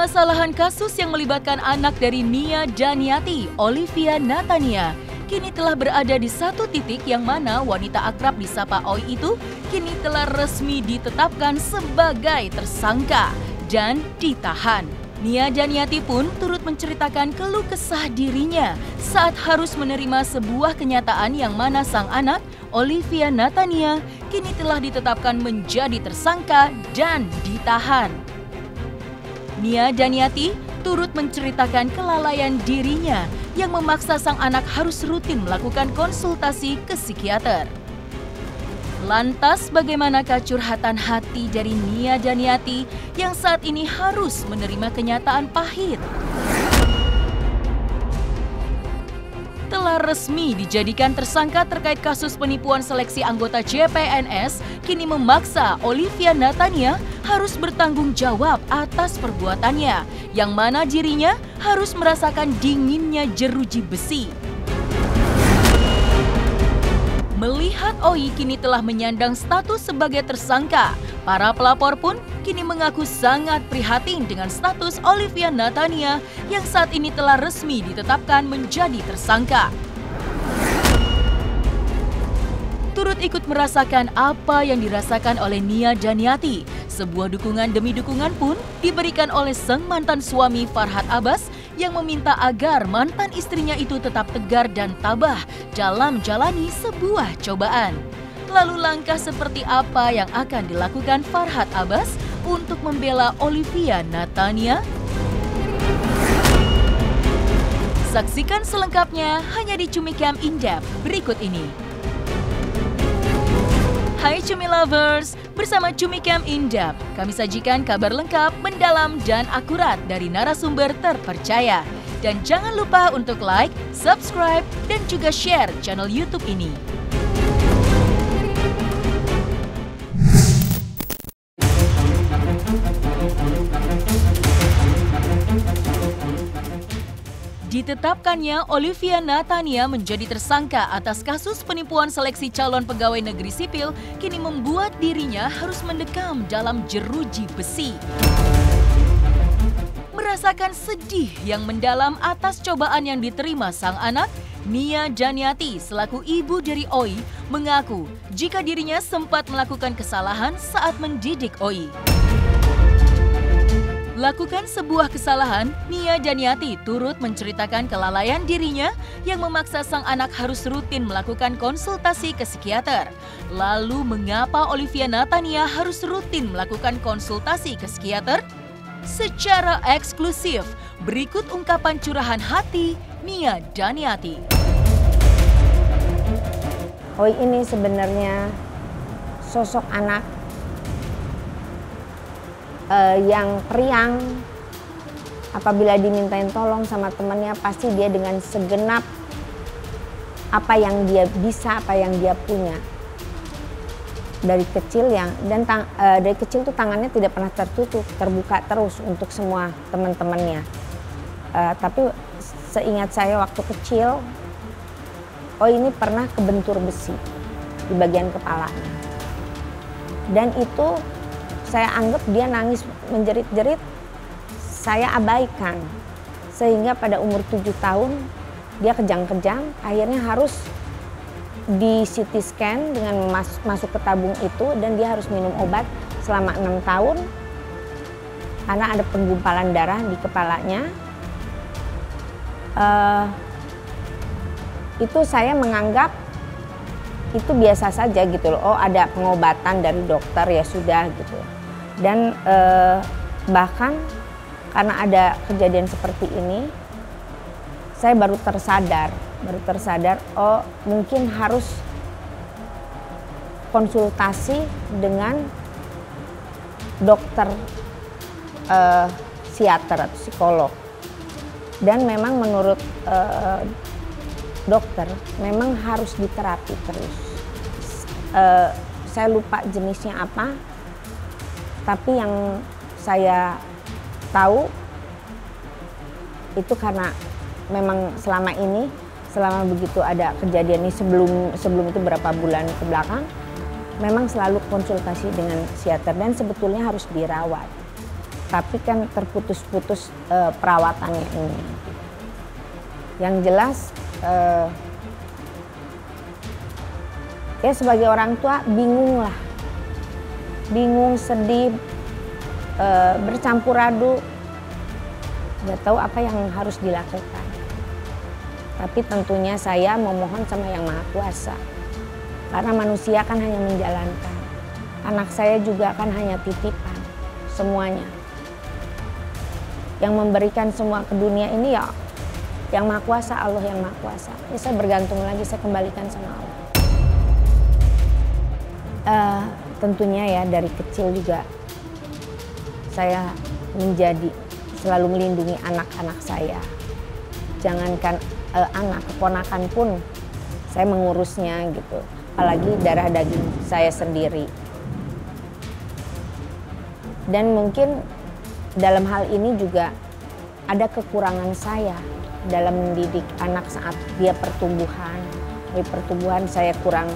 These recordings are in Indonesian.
Permasalahan kasus yang melibatkan anak dari Nia Daniati, Olivia Natania, kini telah berada di satu titik yang mana wanita akrab disapa Oi itu kini telah resmi ditetapkan sebagai tersangka dan ditahan. Nia Daniati pun turut menceritakan keluh kesah dirinya saat harus menerima sebuah kenyataan yang mana sang anak, Olivia Natania, kini telah ditetapkan menjadi tersangka dan ditahan. Nia Daniati turut menceritakan kelalaian dirinya yang memaksa sang anak harus rutin melakukan konsultasi ke psikiater. Lantas bagaimanakah curhatan hati dari Nia Daniati yang saat ini harus menerima kenyataan pahit? Telah resmi dijadikan tersangka terkait kasus penipuan seleksi anggota CPNS, kini memaksa Olivia Natania harus bertanggung jawab atas perbuatannya, yang mana dirinya harus merasakan dinginnya jeruji besi. Melihat Oi kini telah menyandang status sebagai tersangka, para pelapor pun kini mengaku sangat prihatin dengan status Olivia Natania yang saat ini telah resmi ditetapkan menjadi tersangka. Turut ikut merasakan apa yang dirasakan oleh Nia Daniati. Sebuah dukungan demi dukungan pun diberikan oleh sang mantan suami Farhad Abbas yang meminta agar mantan istrinya itu tetap tegar dan tabah dalam menjalani sebuah cobaan. Lalu langkah seperti apa yang akan dilakukan Farhad Abbas untuk membela Olivia Natania? Saksikan selengkapnya hanya di Cumi Cam In-Depth berikut ini. Hai Cumi Lovers, bersama Cumi Cam In-Depth, kami sajikan kabar lengkap, mendalam, dan akurat dari narasumber terpercaya. Dan jangan lupa untuk like, subscribe, dan juga share channel YouTube ini. Ditetapkannya Olivia Natania menjadi tersangka atas kasus penipuan seleksi calon pegawai negeri sipil kini membuat dirinya harus mendekam dalam jeruji besi. Merasakan sedih yang mendalam atas cobaan yang diterima sang anak, Nia Daniati selaku ibu dari Oi mengaku jika dirinya sempat melakukan kesalahan saat mendidik Oi. Lakukan sebuah kesalahan, Nia Daniati turut menceritakan kelalaian dirinya yang memaksa sang anak harus rutin melakukan konsultasi ke psikiater. Lalu mengapa Olivia Natania harus rutin melakukan konsultasi ke psikiater? Secara eksklusif, berikut ungkapan curahan hati Nia Daniati. Oi ini sebenarnya sosok anak yang periang. Apabila dimintain tolong sama temannya, pasti dia dengan segenap apa yang dia bisa, apa yang dia punya. Dari kecil dari kecil tuh tangannya tidak pernah tertutup, terbuka terus untuk semua teman-temannya. Tapi seingat saya waktu kecil, Oi ini pernah kebentur besi di bagian kepalanya. Dan itu saya anggap dia nangis menjerit-jerit, saya abaikan. Sehingga pada umur 7 tahun dia kejang-kejang, akhirnya harus di CT scan dengan masuk ke tabung itu dan dia harus minum obat selama 6 tahun. Karena ada penggumpalan darah di kepalanya. Itu saya menganggap itu biasa saja gitu loh. Oh ada pengobatan dari dokter ya sudah gitu. Dan bahkan karena ada kejadian seperti ini, saya baru tersadar oh mungkin harus konsultasi dengan dokter psikiater atau psikolog. Dan memang menurut dokter memang harus diterapi terus. Saya lupa jenisnya apa, tapi yang saya tahu itu karena memang selama begitu ada kejadian ini sebelum itu berapa bulan ke belakang, memang selalu konsultasi dengan psikiater dan sebetulnya harus dirawat. tapi kan terputus-putus perawatannya ini. Yang jelas ya sebagai orang tua bingung lah, bingung, sedih, bercampur aduk, nggak tahu apa yang harus dilakukan. Tapi tentunya saya memohon sama Yang Maha Kuasa, karena manusia kan hanya menjalankan. Anak saya juga kan hanya titipan, semuanya. Yang memberikan semua ke dunia ini ya Yang Maha Kuasa, Allah Yang Maha Kuasa. Ya saya bergantung lagi, saya kembalikan sama Allah. Tentunya ya dari kecil juga saya selalu melindungi anak-anak saya. Jangankan anak, keponakan pun saya mengurusnya gitu. Apalagi darah daging saya sendiri. Dan mungkin dalam hal ini juga ada kekurangan saya dalam mendidik anak saat dia pertumbuhan. Di pertumbuhan saya kurang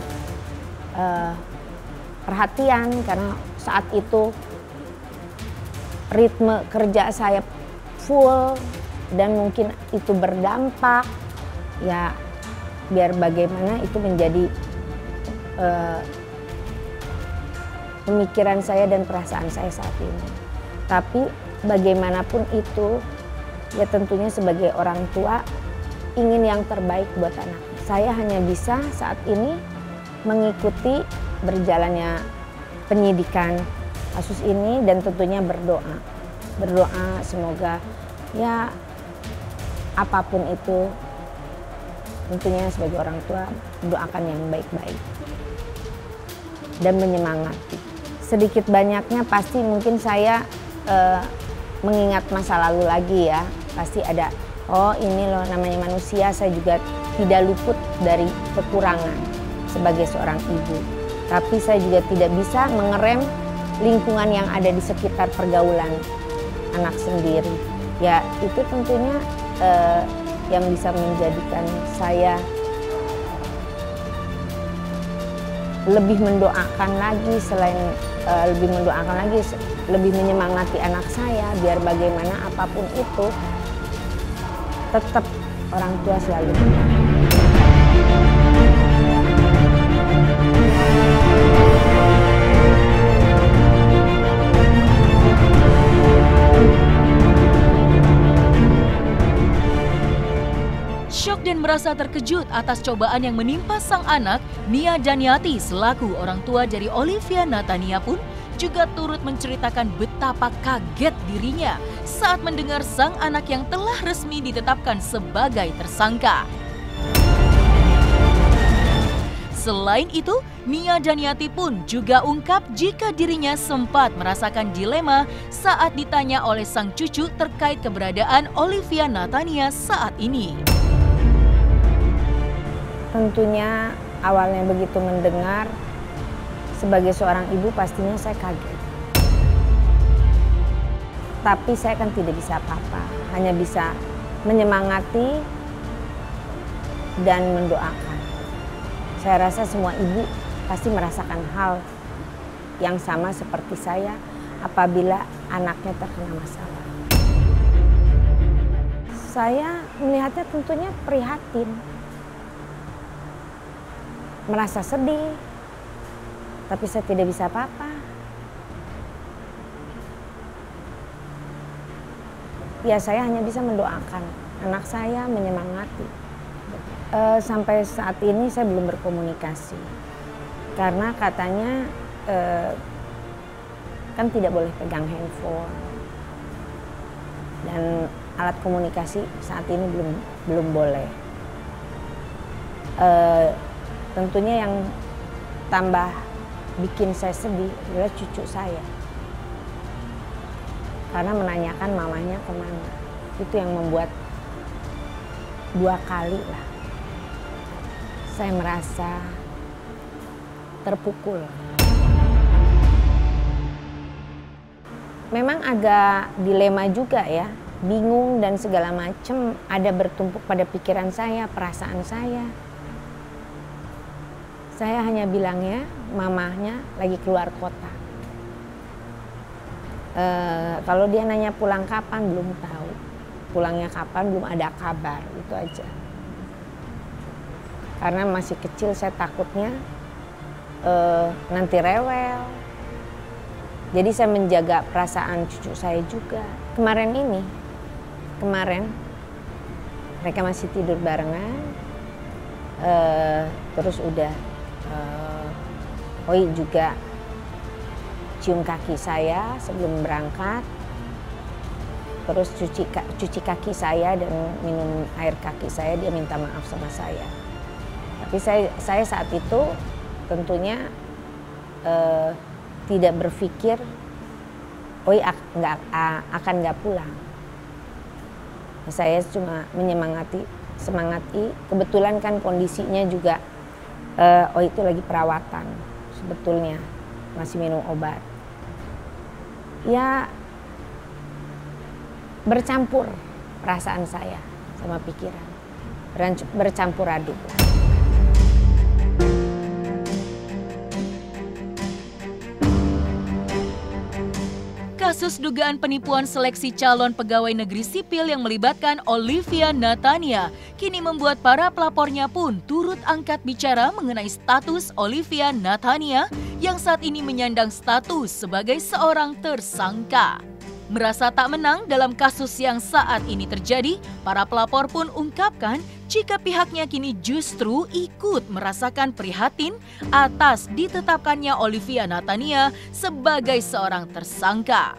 perhatian karena saat itu ritme kerja saya full dan mungkin itu berdampak ya biar bagaimana itu menjadi pemikiran saya dan perasaan saya saat ini. Tapi bagaimanapun itu ya tentunya sebagai orang tua ingin yang terbaik buat anak. Saya hanya bisa saat ini mengikuti berjalannya penyidikan kasus ini dan tentunya berdoa. Berdoa semoga ya apapun itu tentunya sebagai orang tua doakan yang baik-baik dan menyemangati. Sedikit banyaknya pasti mungkin saya mengingat masa lalu lagi ya. Pasti ada, oh ini loh namanya manusia, saya juga tidak luput dari kekurangan sebagai seorang ibu. Tapi saya juga tidak bisa mengerem lingkungan yang ada di sekitar pergaulan anak sendiri. Ya itu tentunya yang bisa menjadikan saya lebih mendoakan lagi lebih menyemangati anak saya biar bagaimana apapun itu tetap orang tua selalu. Syok dan merasa terkejut atas cobaan yang menimpa sang anak, Nia Janiati selaku orang tua dari Olivia Natania pun juga turut menceritakan betapa kaget dirinya saat mendengar sang anak yang telah resmi ditetapkan sebagai tersangka. Selain itu, Nia Janiati pun juga ungkap jika dirinya sempat merasakan dilema saat ditanya oleh sang cucu terkait keberadaan Olivia Natania saat ini. Tentunya awalnya begitu mendengar, sebagai seorang ibu pastinya saya kaget. Tapi saya kan tidak bisa apa-apa, hanya bisa menyemangati dan mendoakan. Saya rasa semua ibu pasti merasakan hal yang sama seperti saya apabila anaknya terkena masalah. Saya melihatnya tentunya prihatin, merasa sedih, tapi saya tidak bisa apa-apa. Ya saya hanya bisa mendoakan anak saya, menyemangati. Sampai saat ini saya belum berkomunikasi. Karena katanya kan tidak boleh pegang handphone. Dan alat komunikasi saat ini belum boleh. Tentunya yang tambah bikin saya sedih adalah cucu saya. Karena menanyakan mamanya kemana. Itu yang membuat 2 kali lah saya merasa terpukul. Memang agak dilema juga ya. Bingung dan segala macam ada bertumpuk pada pikiran saya, perasaan saya. Saya hanya bilangnya mamahnya lagi keluar kota. Kalau dia nanya pulang kapan, belum tahu. Pulangnya kapan, belum ada kabar, itu aja. Karena masih kecil, saya takutnya nanti rewel. Jadi saya menjaga perasaan cucu saya juga. Kemarin mereka masih tidur barengan. Terus udah Oi juga cium kaki saya sebelum berangkat. Terus cuci kaki saya dan minum air kaki saya, dia minta maaf sama saya. Tapi saya saat itu tentunya tidak berpikir Oi akan nggak pulang. Saya cuma semangati. Kebetulan kan kondisinya juga Oi itu lagi perawatan sebetulnya, masih minum obat. Ya bercampur perasaan saya sama pikiran, bercampur aduk. Kasus dugaan penipuan seleksi calon pegawai negeri sipil yang melibatkan Olivia Natania kini membuat para pelapornya pun turut angkat bicara mengenai status Olivia Natania yang saat ini menyandang status sebagai seorang tersangka. Merasa tak menang dalam kasus yang saat ini terjadi, para pelapor pun ungkapkan jika pihaknya kini justru ikut merasakan prihatin atas ditetapkannya Olivia Natania sebagai seorang tersangka.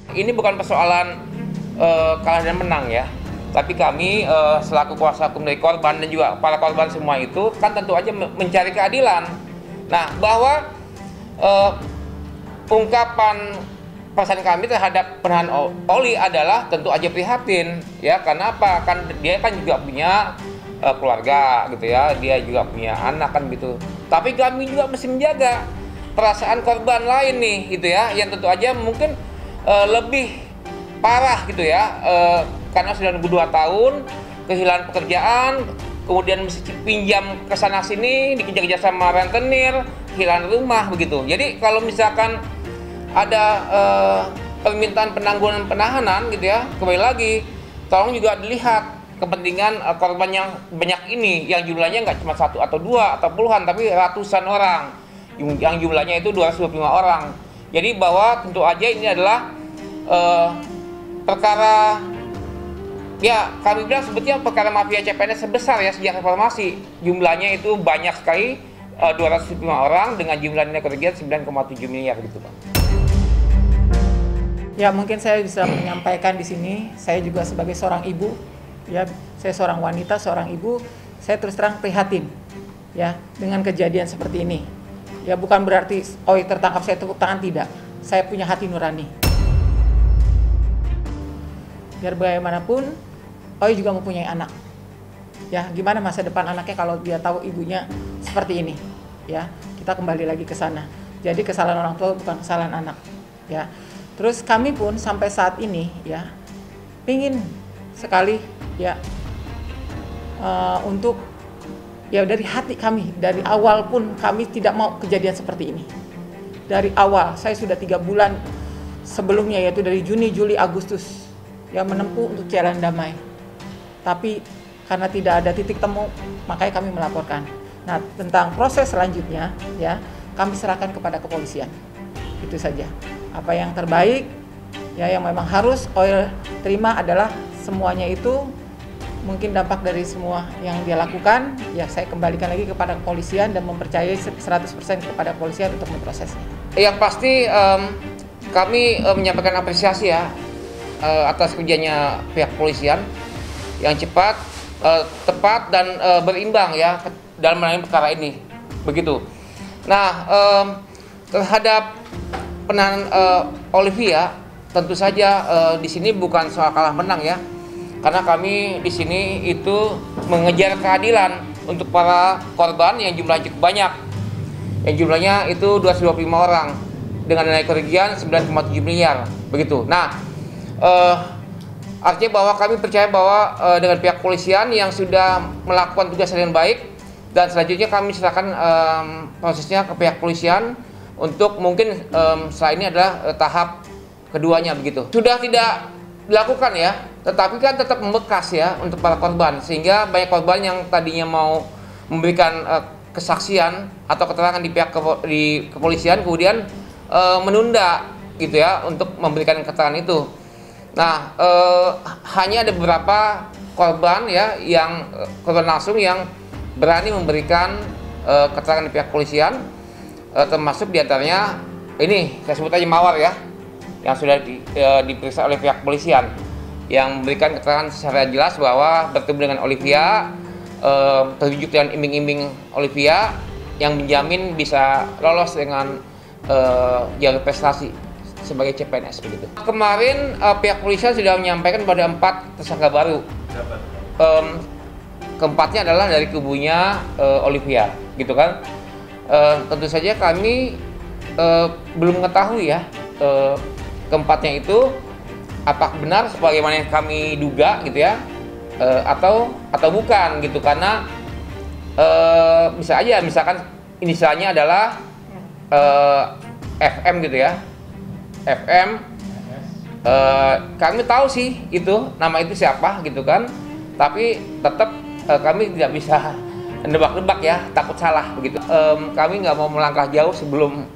Ini bukan persoalan kalah dan menang ya, tapi kami selaku kuasa hukum dari korban dan juga para korban semua itu kan tentu aja mencari keadilan. Nah, bahwa ungkapan perasaan kami terhadap penahanan Oli adalah tentu aja prihatin ya, karena apa? Kan dia kan juga punya keluarga gitu ya, dia juga punya anak kan gitu. Tapi kami juga mesti menjaga perasaan korban lain nih gitu ya, yang tentu aja mungkin lebih parah gitu ya, karena sudah nunggu 2 tahun, kehilangan pekerjaan, kemudian mesti pinjam ke sana sini, dikejar-kejar sama rentenir, kehilangan rumah begitu. Jadi kalau misalkan ada permintaan penangguhan penahanan gitu ya, kembali lagi tolong juga dilihat kepentingan korban yang banyak ini, yang jumlahnya nggak cuma 1 atau 2 atau puluhan, tapi ratusan orang, yang jumlahnya itu 225 orang. Jadi bahwa tentu aja ini adalah perkara, ya kami bilang sebetulnya perkara mafia CPNS sebesar ya sejak reformasi. Jumlahnya itu banyak sekali, 205 orang dengan jumlah nilai kerugian 9,7 miliar gitu Pak. Ya mungkin saya bisa menyampaikan di sini, saya juga sebagai seorang ibu, ya saya seorang wanita, seorang ibu, saya terus terang prihatin ya dengan kejadian seperti ini. Ya bukan berarti Oi tertangkap saya tepuk tangan, tidak. Saya punya hati nurani. Biar bagaimanapun Oi juga mempunyai anak. Ya gimana masa depan anaknya kalau dia tahu ibunya seperti ini? Ya kita kembali lagi ke sana. Jadi kesalahan orang tua bukan kesalahan anak. Ya. Terus kami pun sampai saat ini ya pingin sekali ya untuk ya dari hati kami, dari awal pun kami tidak mau kejadian seperti ini. Dari awal saya sudah 3 bulan sebelumnya, yaitu dari Juni, Juli, Agustus ya menempuh untuk jalan damai. Tapi karena tidak ada titik temu, makanya kami melaporkan. Nah tentang proses selanjutnya ya kami serahkan kepada kepolisian. Itu saja. Apa yang terbaik ya yang memang harus Oi terima adalah semuanya itu mungkin dampak dari semua yang dia lakukan, ya saya kembalikan lagi kepada kepolisian dan mempercayai 100% kepada kepolisian untuk memprosesnya. Yang pasti kami menyampaikan apresiasi ya atas kerjanya pihak kepolisian yang cepat, tepat dan berimbang ya dalam menangani perkara ini. Begitu. Nah, terhadap penahanan Olivia tentu saja di sini bukan soal kalah menang ya. Karena kami di sini itu mengejar keadilan untuk para korban yang jumlahnya cukup banyak. Yang jumlahnya itu 225 orang dengan nilai kerugian 9,7 miliar, begitu. Nah, artinya bahwa kami percaya bahwa dengan pihak kepolisian yang sudah melakukan tugas dengan baik, dan selanjutnya kami serahkan prosesnya ke pihak kepolisian untuk mungkin setelah ini adalah tahap keduanya begitu. Sudah tidak dilakukan ya, tetapi kan tetap membekas ya untuk para korban, sehingga banyak korban yang tadinya mau memberikan kesaksian atau keterangan di pihak di kepolisian kemudian menunda gitu ya untuk memberikan keterangan itu. Nah, hanya ada beberapa korban ya yang korban langsung yang berani memberikan keterangan di pihak kepolisian, termasuk diantaranya ini saya sebut aja Mawar ya, yang sudah diperiksa oleh pihak kepolisian, yang memberikan keterangan secara jelas bahwa bertemu dengan Olivia, terwujud dengan iming-iming Olivia yang menjamin bisa lolos dengan jalur prestasi sebagai CPNS begitu. Kemarin pihak kepolisian sudah menyampaikan pada 4 tersangka baru. Keempatnya adalah dari kubunya Olivia, gitu kan. Tentu saja kami belum mengetahui ya keempatnya itu apakah benar sebagaimana yang kami duga gitu ya, atau bukan gitu, karena bisa aja misalkan inisialnya adalah FM gitu ya, FM. Kami tahu sih itu nama itu siapa gitu kan, tapi tetap kami tidak bisa nebak-nebak ya, takut salah begitu. Kami nggak mau melangkah jauh sebelum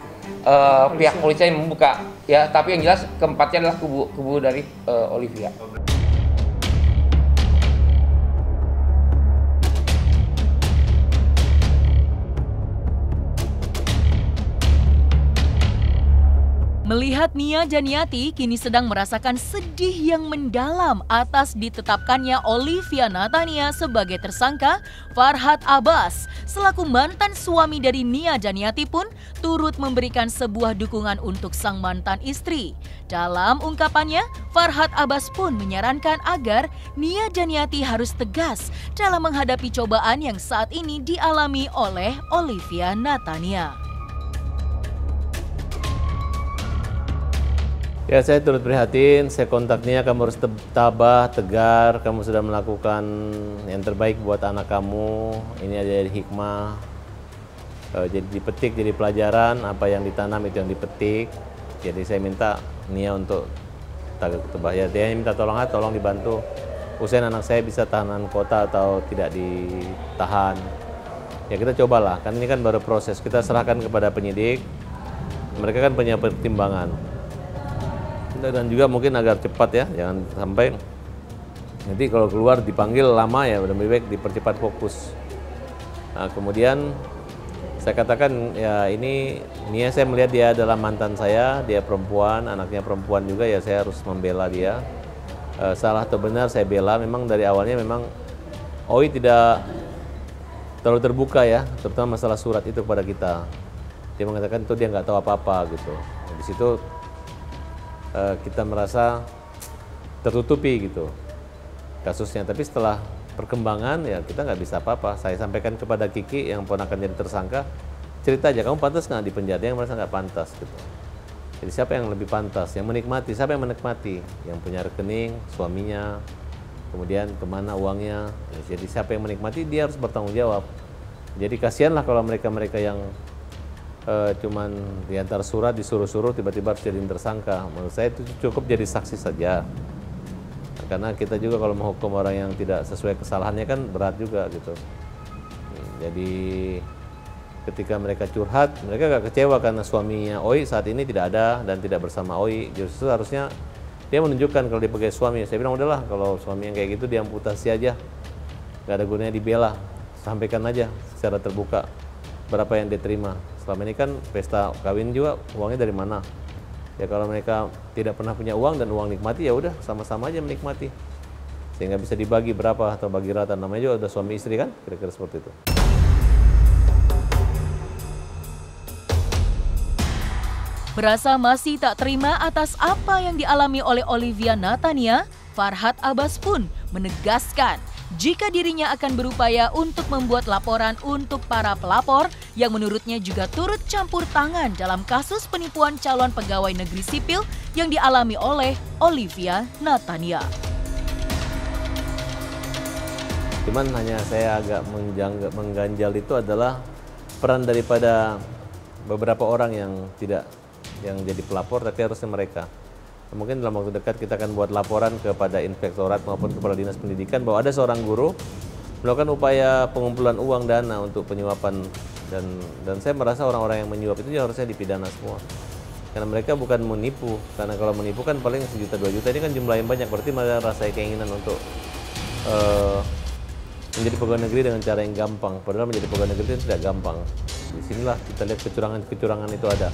pihak polisi membuka ya, tapi yang jelas keempatnya adalah kubu dari Olivia. Melihat Nia Janiati kini sedang merasakan sedih yang mendalam atas ditetapkannya Olivia Natania sebagai tersangka, Farhad Abbas selaku mantan suami dari Nia Janiati pun turut memberikan sebuah dukungan untuk sang mantan istri. Dalam ungkapannya, Farhad Abbas pun menyarankan agar Nia Janiati harus tegas dalam menghadapi cobaan yang saat ini dialami oleh Olivia Natania. Ya, saya turut prihatin, saya kontak Nia, kamu harus tabah, tegar, kamu sudah melakukan yang terbaik buat anak kamu, ini ada hikmah, jadi dipetik, jadi pelajaran, apa yang ditanam itu yang dipetik. Jadi saya minta Nia untuk tabah, ya dia minta tolong dibantu, usahain anak saya bisa tahanan kota atau tidak ditahan. Ya kita cobalah, kan ini kan baru proses, kita serahkan kepada penyidik, mereka kan punya pertimbangan. Dan juga mungkin agar cepat ya, jangan sampai nanti kalau keluar dipanggil lama ya, lebih baik dipercepat fokus. Nah, kemudian saya katakan ya ini Nia, saya melihat dia adalah mantan saya, dia perempuan, anaknya perempuan juga ya, saya harus membela dia. Salah atau benar saya bela, memang dari awalnya memang Oi tidak terlalu terbuka ya, terutama masalah surat itu kepada kita. Dia mengatakan itu dia nggak tahu apa-apa gitu. Di situ kita merasa tertutupi gitu kasusnya, tapi setelah perkembangan ya kita nggak bisa apa-apa. Saya sampaikan kepada Kiki yang ponakan jadi tersangka, cerita aja, kamu pantas nggak di penjara, yang merasa nggak pantas gitu. Jadi siapa yang lebih pantas, yang menikmati, siapa yang menikmati, yang punya rekening, suaminya, kemudian kemana uangnya, jadi siapa yang menikmati, dia harus bertanggung jawab. Jadi kasihanlah kalau mereka-mereka yang cuman diantar surat, disuruh-suruh, tiba-tiba harus jadi tersangka. Menurut saya itu cukup jadi saksi saja, karena kita juga kalau menghukum orang yang tidak sesuai kesalahannya kan berat juga gitu. Jadi ketika mereka curhat, mereka gak kecewa karena suaminya Oi saat ini tidak ada dan tidak bersama Oi. Justru harusnya dia menunjukkan kalau dia sebagai suami. Saya bilang udahlah, kalau suami yang kayak gitu diamputasi aja, gak ada gunanya dibela, sampaikan aja secara terbuka berapa yang dia terima. Selama ini kan pesta kawin juga uangnya dari mana? Ya kalau mereka tidak pernah punya uang dan uang nikmati, ya udah sama-sama aja menikmati, sehingga bisa dibagi berapa atau bagi rata. Namanya juga udah suami istri kan, kira-kira seperti itu. Berasa masih tak terima atas apa yang dialami oleh Olivia Natania, Farhad Abbas pun menegaskan jika dirinya akan berupaya untuk membuat laporan untuk para pelapor yang menurutnya juga turut campur tangan dalam kasus penipuan calon pegawai negeri sipil yang dialami oleh Olivia Natania. Cuman hanya saya agak mengganjal itu adalah peran daripada beberapa orang yang jadi pelapor, tapi harusnya mereka. Mungkin dalam waktu dekat kita akan buat laporan kepada inspektorat maupun kepala dinas pendidikan bahwa ada seorang guru melakukan upaya pengumpulan uang dana untuk penyuapan, dan saya merasa orang-orang yang menyuap itu harusnya dipidana semua. Karena mereka bukan menipu, karena kalau menipu kan paling 1 juta 2 juta, ini kan jumlah yang banyak, berarti mereka rasa keinginan untuk menjadi pegawai negeri dengan cara yang gampang, padahal menjadi pegawai negeri itu tidak gampang. Disinilah kita lihat kecurangan itu ada.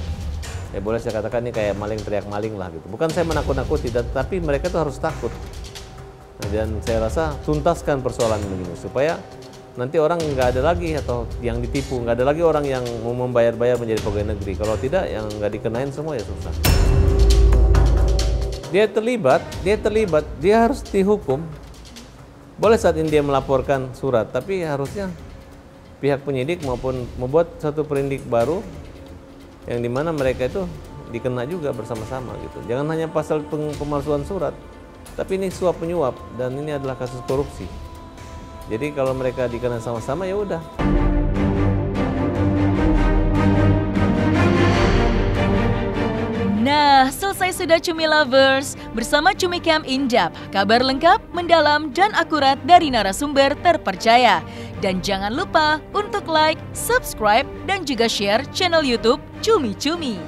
Ya boleh saya katakan ini kayak maling teriak maling lah gitu. Bukan saya menakut-nakuti, tapi mereka tuh harus takut. Dan saya rasa tuntaskan persoalan begini supaya nanti orang nggak ada lagi atau yang ditipu, nggak ada lagi orang yang mau membayar-bayar menjadi pegawai negeri. Kalau tidak, yang nggak dikenain semua ya susah. Dia terlibat, dia harus dihukum. Boleh saat ini dia melaporkan surat, tapi harusnya pihak penyidik maupun membuat satu perindik baru yang dimana mereka itu dikena juga bersama-sama gitu. Jangan hanya pasal pemalsuan surat, tapi ini suap penyuap dan ini adalah kasus korupsi. Jadi kalau mereka dikena sama-sama ya udah. Nah, selesai sudah Cumi Lovers. Bersama Cumi Camp Indap, kabar lengkap, mendalam, dan akurat dari narasumber terpercaya. Dan jangan lupa untuk like, subscribe, dan juga share channel YouTube Cumi Cumi.